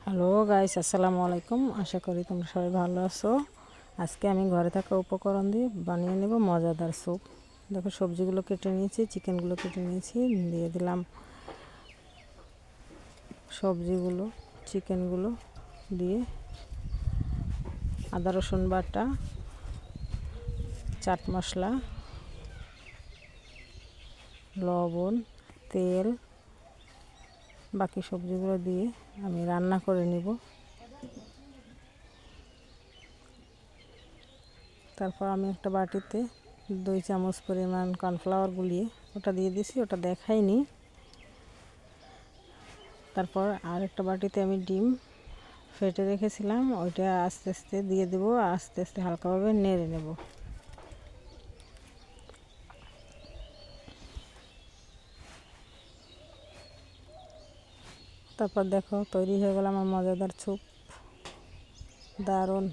Hello guys, আসসালামু আলাইকুম। আশা করি তোমরা সবাই ভালো আছো। আজকে আমি ঘরে থাকা উপকরণ দিয়ে বানিয়ে নেব মজাদার স্যুপ। দেখো, সবজিগুলো কেটে নিয়েছি, চিকেনগুলো কেটে নিয়েছি, দিয়ে দিলাম সবজিগুলো, চিকেনগুলো দিয়ে আদা রসুন বাটা, চাট মশলা, লবণ, তেল, বাকি সবজিগুলো দিয়ে আমি রান্না করে নিব। তারপর আমি একটা বাটিতে 2 চামচ পরিমাণ কর্নফ্লাওয়ার গুলিয়ে ওটা দিয়ে দিছি, ওটা দেখাইনি। তারপর আরেকটা বাটিতে আমি ডিম ফেটে রেখেছিলাম, ওইটা আস্তে আস্তে দিয়ে দেবো, আস্তে আস্তে হালকাভাবে নেড়ে নেব। তারপর দেখো, তৈরি হয়ে গেল আমার মজাদার স্যুপ। দারুণ।